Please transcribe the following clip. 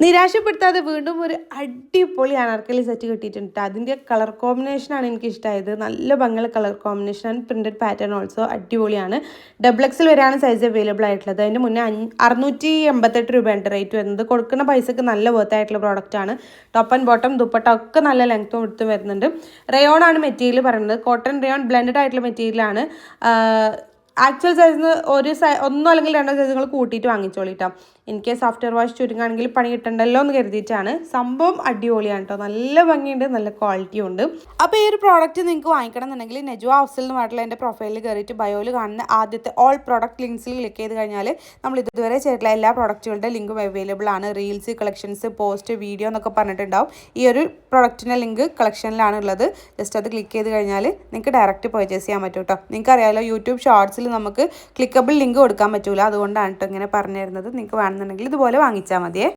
നിരാശപ്പെടുത്താതെ വീണ്ടും ഒരു അടിപൊളി അനാർക്കലി സെറ്റ് കിട്ടിയിട്ടുണ്ട്. അതിൻ്റെ കളർ കോമ്പിനേഷനാണ് എനിക്ക് ഇഷ്ടമായത്. നല്ല ഭംഗിയുള്ള colour combination, printed pattern also അടിപൊളിയാണ്. ഡബിൾ എക്സിൽ വരെയാണ് സൈസ് അവൈലബിൾ ആയിട്ടുള്ളത്. അതിൻ്റെ മുന്നേ 688 രൂപയുണ്ട് റേറ്റ് വരുന്നത്. കൊടുക്കുന്ന പൈസക്ക് നല്ല വർത്ത് ആയിട്ടുള്ള പ്രോഡക്റ്റാണ്. ടോപ്പ് ആൻഡ് ബോട്ടം ദുപ്പട്ട ഒക്കെ നല്ല ലെങ്ത്തും എടുത്തും വരുന്നുണ്ട്. റയോൺ ആണ് മെറ്റീരിയൽ പറയുന്നത്. കോട്ടൺ റയോൺ ബ്ലെൻഡഡ് ആയിട്ടുള്ള മെറ്റീരിയലാണ്. ആക്ച്വൽ സൈസിന് ഒന്നോ അല്ലെങ്കിൽ രണ്ടോ സൈസ് നിങ്ങൾ കൂട്ടിയിട്ട് വാങ്ങിച്ചോളിട്ടോ. ഇൻ കേസ് ആഫ്റ്റർ വാഷ് ചുരുങ്ങാണെങ്കിൽ പണി കിട്ടണ്ടല്ലോ എന്ന് കരുതിയിട്ടാണ്. സംഭവം അടിപൊളിയാണ് കേട്ടോ. നല്ല ഭംഗിയുണ്ട്, നല്ല ക്വാളിറ്റിയും ഉണ്ട്. അപ്പോൾ ഈ ഒരു പ്രോഡക്റ്റ് നിങ്ങൾക്ക് വാങ്ങിക്കണം എന്നുണ്ടെങ്കിൽ നെജുവ അഫ്സൽ എന്ന് പറഞ്ഞിട്ടുള്ള എൻ്റെ പ്രൊഫൈലിൽ കയറിയിട്ട് ബയോയിൽ കാണുന്ന ആദ്യത്തെ ഓൾ പ്രോഡക്റ്റ് ലിങ്ക്സിൽ ക്ലിക്ക് ചെയ്ത് കഴിഞ്ഞാൽ നമ്മൾ ഇതുവരെ ചെയ്തിട്ടുള്ള എല്ലാ പ്രോഡക്റ്റുകളുടെ ലിങ്കും അവൈലബിൾ ആണ്. റീൽസ്, കളക്ഷൻസ്, പോസ്റ്റ്, വീഡിയോ എന്നൊക്കെ പറഞ്ഞിട്ടുണ്ടാവും. ഈ ഒരു പ്രൊഡക്റ്റിൻ്റെ ലിങ്ക് കളക്ഷനിലാണ് ഉള്ളത്. ജസ്റ്റ് അത് ക്ലിക്ക് ചെയ്ത് കഴിഞ്ഞാൽ നിങ്ങൾക്ക് ഡയറക്റ്റ് പർച്ചേസ് ചെയ്യാൻ പറ്റും കേട്ടോ. നിങ്ങൾക്ക് അറിയാമല്ലോ, യൂട്യൂബ് ഷോർട്സിൽ നമുക്ക് ക്ലിക്കബിൾ ലിങ്ക് കൊടുക്കാൻ പറ്റില്ല. അതുകൊണ്ടാണ് കേട്ടോ ഇങ്ങനെ പറഞ്ഞു തരുന്നത്. നിങ്ങൾക്ക് വേണമെന്നുണ്ടെങ്കിൽ ഇതുപോലെ വാങ്ങിച്ചാൽ മതിയേ.